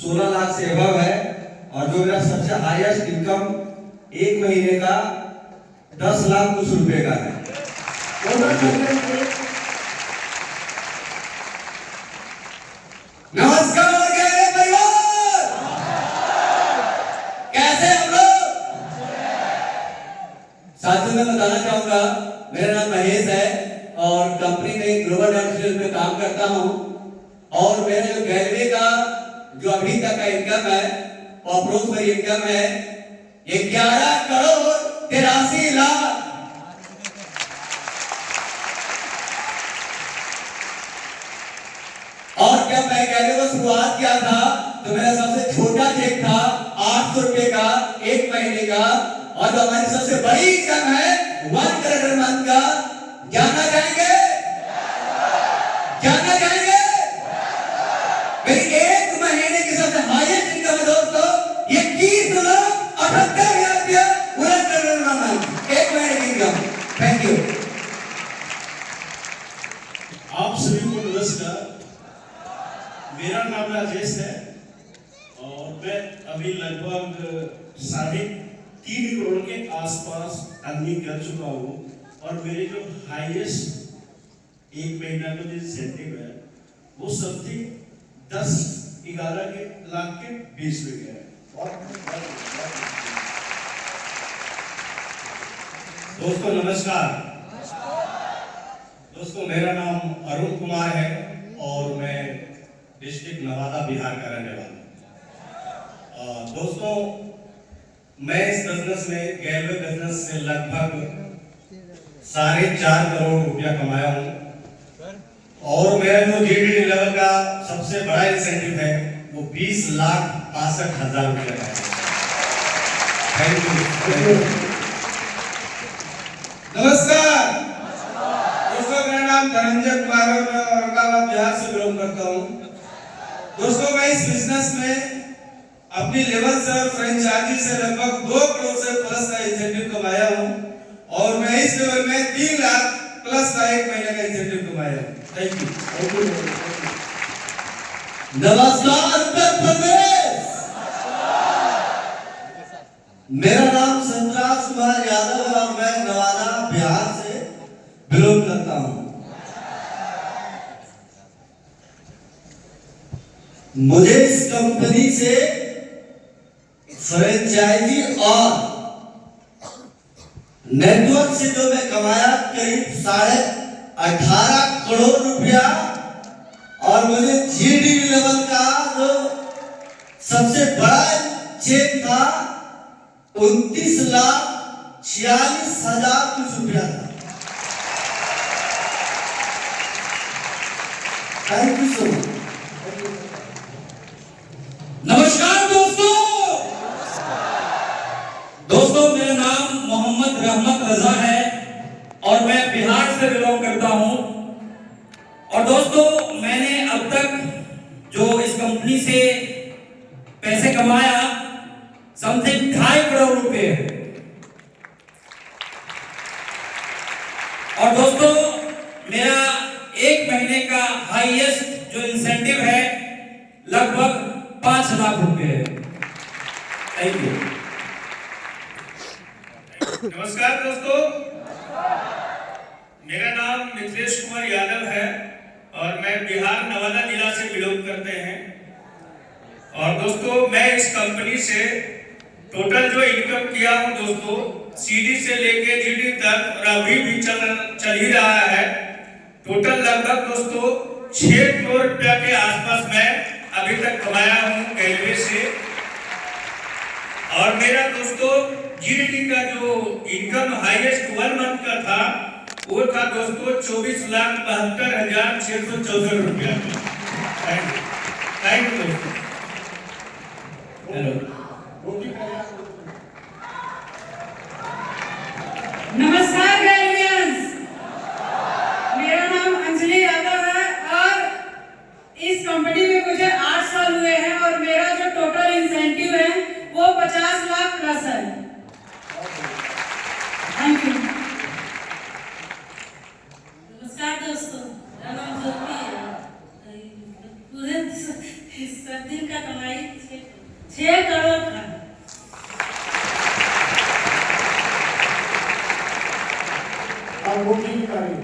16 लाख से अबव है। और जो मेरा सबसे हाईएस्ट इनकम एक महीने का 10 लाख कुछ रुपए का है। नमस्कार परिवार, कैसे हम लोग? साथियों मैं बताना चाहूंगा, मेरा नाम महेश है और कंपनी में ग्लोबल डायरेक्टर में काम करता हूं। और मेरा जो गैलवे का जो अभी तक का इनकम है, अप्रोच पर इनकम है 11 करोड़ 83 लाख। और जब मैं गैलवे को शुरुआत किया था तो मेरा सबसे छोटा चेक था 800 रुपए का एक महीने का। और जो हमारी सबसे बड़ी इनकम है 1 करोड़ मंथ का, जानना चाहेंगे? जानना चाहेंगे? मेरी एक महीने की सबसे हाईएस्ट इनकम है दोस्तों 21,78,000 रुपया 1 करोड़ मंथ, एक महीने की इनकम। Thank you. आप सभी को नमस्कार। मेरा नाम राजेश है और मैं अभी लगभग 3.5 करोड़ के आसपास अर्निंग कर चुका हूँ। और मेरे जो हाईएस्ट एक महीना का जो इंसेंटिव है वो समथिंग 10-11 लाख के बीच में गया है। दोस्तों नमस्कार। दोस्तों मेरा नाम अरुण कुमार है और मैं डिस्ट्रिक्ट नवादा बिहार का रहने वाला हूँ। दोस्तों मैं इस बिजनेस में गैलवे बिजनेस से लगभग 4.5 करोड़ रुपया कमाया हूँ। और मेरा जो जीडी लेवल का सबसे बड़ा इंसेंटिव है वो 20,62,000 रुपया है। Thank you. नमस्कार दोस्तों, मेरा नाम धनंजय कुमार है, मैं औरंगाबाद बिहार से बिलोंग करता हूँ। दोस्तों मैं इस बिजनेस में अपनी लेवल से और फ्रेंचाइजी से लगभग 2 करोड़ से प्लस का इंसेंटिव कमाया हूं। और मैं इस लेवल में 3 लाख प्लस का एक महीने का इंसेंटिव कमाया हूं। Thank you. नमस्कार उत्तर प्रदेश, मेरा नाम संतराज कुमार यादव है और मैं नवादा बिहार से बिलोंग करता हूं। मुझे इस कंपनी से फ्रेंचाइजी और नेटवर्क से जो मैं कमाया करीब 18.5 करोड़ रुपया। और मुझे जीडी लेवल का जो सबसे बड़ा चेक था 29,46,000 कुछ रुपया था। Thank you so much. नमस्कार दोस्तों, मेरा नाम मोहम्मद रहमत रजा है और मैं बिहार से बिलोंग करता हूं। और दोस्तों मैंने अब तक जो इस कंपनी से पैसे कमाया समथिंग 2.5 करोड़ रुपए। और दोस्तों मेरा एक महीने का हाईएस्ट जो इंसेंटिव है लगभग 5 लाख रुपए है। Thank you. नमस्कार दोस्तों, मेरा नाम मिथिलेश कुमार यादव है और मैं बिहार नवादा जिला से बिलोंग करते हैं। और दोस्तों मैं इस कंपनी से टोटल जो इनकम किया हूं दोस्तों, सीडी से लेके जीडी तक और अभी भी चल ही रहा है। टोटल लगभग दोस्तों 6 करोड़ रुपया के आसपास मैं अभी तक कमाया हूं रेलवे से। और मेरा दोस्तों जीडी का जो इनकम हाईएस्ट 1 मंथ का था वो था दोस्तों 24,72,664 रुपया। थैंक यू दोस्तों। हेलो, नमस्कार गैलियंस, मेरा नाम अंजलि दिन का कमाई 6 करोड़ का। आप वो नहीं बता रही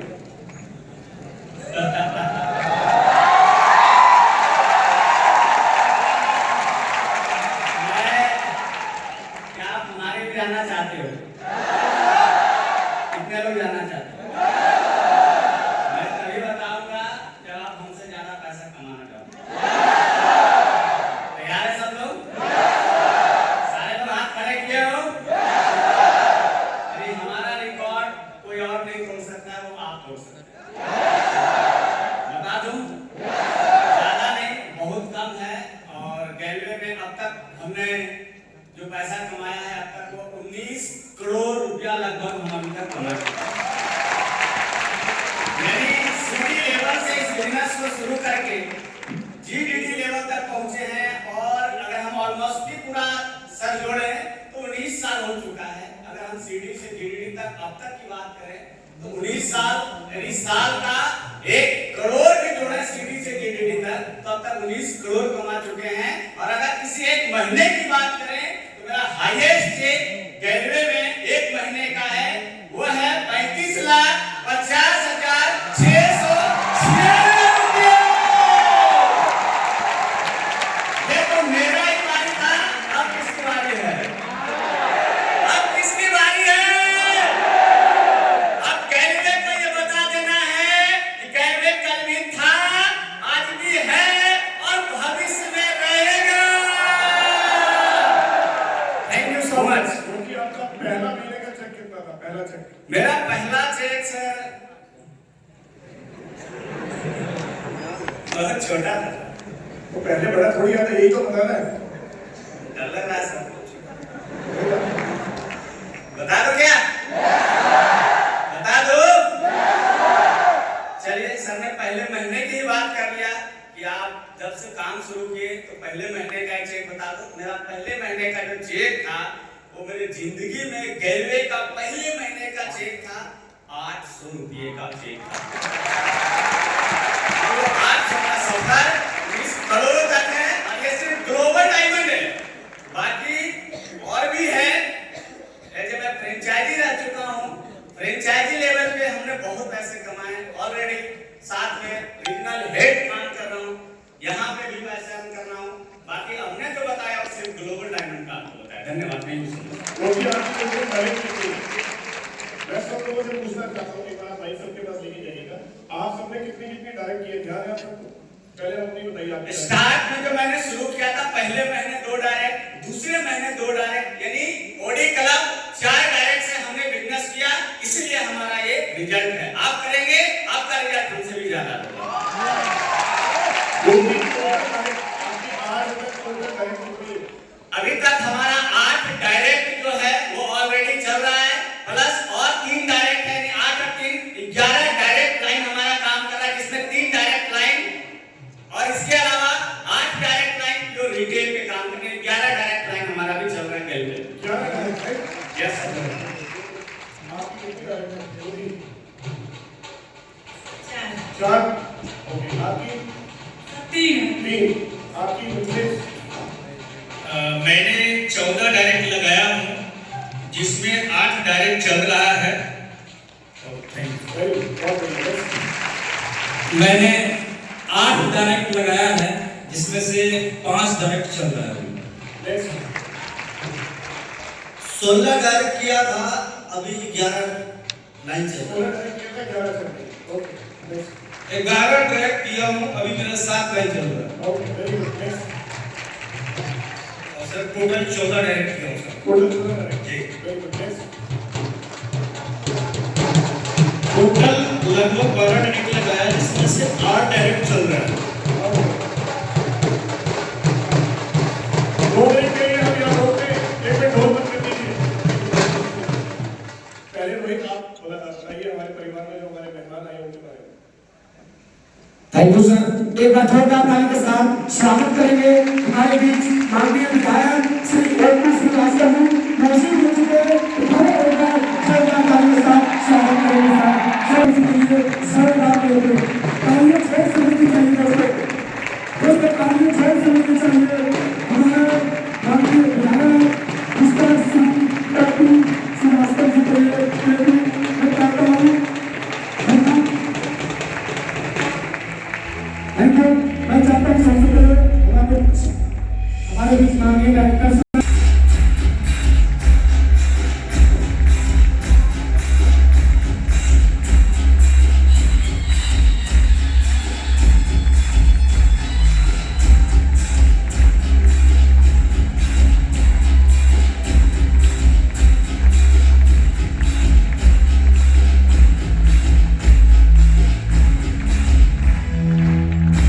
क्या आप हमारे भी जाना चाहते हो? कितने लोग जाना चाहते हो? मैं तभी बताऊंगा जब आप हमसे ज्यादा पैसा कमाना चाहोगे। तैयार है सब लोग? सारे लोग हाथ खड़े किए हो? अरे हमारा रिकॉर्ड कोई और नहीं तोड़ सकता, वो आप तोड़ सकते हैं। बता दूं, ज्यादा नहीं, बहुत कम है। और गैलवे में अब तक हमने जो पैसा कमाया है, अब तक वो 19 करोड़ रुपया लगभग हम अभी तक कमा चुके हैं। यानी सीडी लेवल से इस बिजनेस को शुरू करके जीडीडी लेवल तक पहुंचे हैं। और अगर हम ऑलमोस्ट भी पूरा सर जोड़े तो 19 साल हो चुका है। अगर हम सीडी से जीडीडी तक अब तक की बात करें तो 19 साल, यानी साल का 1 करोड़ भी जोड़े सीडी से जीडीडी तक, तो अब तक 19 करोड़ कमा चुके हैं। और अगर किसी एक महीने की बात करें तो मेरा हाईएस्ट चेक गैलवे में 1 महीने का है, वो है 35,50,696 रुपये। ये तो मेरा ही बारी था, अब किसकी बारी है? अब किसकी बारी है? अब गैलवे को ये बता देना है कि गैलवे कल भी था, आज भी है और भविष्य में रहेगा। Thank you so much. क्योंकि आपका पहला महीने का चेक कितना था? पहला चेक मेरा पहला चेक सर बहुत छोटा था। तो पहले बड़ा थोड़ी आता, यही तो बताना है। डर लग रहा है सब कुछ। बता दो क्या? बता दो। चलिए, सर ने पहले महीने की ही बात कर लिया कि आप जब से काम शुरू किए तो पहले महीने का चेक बता दो। मेरा पहले महीने का जो चेक था वो मेरी जिंदगी में गैलवे का पहले महीने का चेक था 800 रुपये का चेक था। तो 800 का सफर 20 करोड़ तक है। और ये सिर्फ ग्लोबल डायमंड है, बाकी और भी है। जैसे मैं फ्रेंचाइजी रह चुका हूँ, फ्रेंचाइजी लेवल पे हमने बहुत पैसे कमाए ऑलरेडी। साथ में रीजनल हेड काम कर रहा हूँ, यहाँ पे भी पैसे अर्न कर रहा हूँ। बाकी हमने जो बताया वो सिर्फ ग्लोबल डायमंड का आपको बताया। धन्यवाद। Thank you so much. क्योंकि आपकी जो डायरेक्ट मैं सब लोगों से पूछना चाहता हूँ, एक बार भाई सबके पास लेके जाइएगा। आप सबने कितनी डायरेक्ट किए? ध्यान है आप सबको? पहले अपनी बताइए आप। स्टार्ट में जो मैंने शुरू किया था, पहले महीने 2 डायरेक्ट, दूसरे महीने 2 डायरेक्ट, यानी ओडी क्लब 4 डायरेक्ट से हमने बिजनेस किया। इसलिए हमारा ये रिजल्ट है। आप करेंगे, आपका रिजल्ट हमसे भी ज्यादा होगा। अभी तक हमारा 8 डायरेक्ट जो है वो ऑलरेडी चल रहा है, प्लस और 3 डायरेक्ट है, 8 और 3 11 डायरेक्ट लाइन हमारा काम कर रहा है, जिसमें 3 डायरेक्ट लाइन और इसके अलावा 8 डायरेक्ट लाइन जो रिटेल पे काम करते हैं। 11 डायरेक्ट लाइन हमारा भी चल रहा है गैलवे। 11 डायरेक्ट? Yes sir. आपकी कितनी डायरेक्ट है? 4 4। ओके, आपकी 3 आपकी मुझे मैंने 14 डायरेक्ट लगाया हूँ, जिसमें 8 डायरेक्ट चल रहा है। मैंने 8 डायरेक्ट लगाया है, जिसमें से 5 डायरेक्ट चल रहा है। 16 डायरेक्ट किया था, अभी 11 लाइन चल रहा है। 11 डायरेक्ट किया हूँ, अभी मेरा 7 लाइन चल रहा है। और सर टोटल 14 डायरेक्ट किया हूँ सर। टोटल लगभग 12 डायरेक्ट लगाया, जिसमें से 8 डायरेक्ट चल रहा है। पहले रोहित आप बताइए हमारे परिवार में जो हमारे मेहमान आए उनके बारे में। Thank you sir. एक बार जोरदार ताली के साथ स्वागत करेंगे हमारे बीच माननीय विधायक श्री ओपी श्रीवास्तव मौजूद हो चुके हैं। जोरदार ताली के साथ स्वागत करेंगे सर। जोरदार तालियां चाहिए दोस्तों, तालियां चाहिए। Thank you. मैं चाहता हूँ सबसे पहले हमारे बीच माननीय डायरेक्टर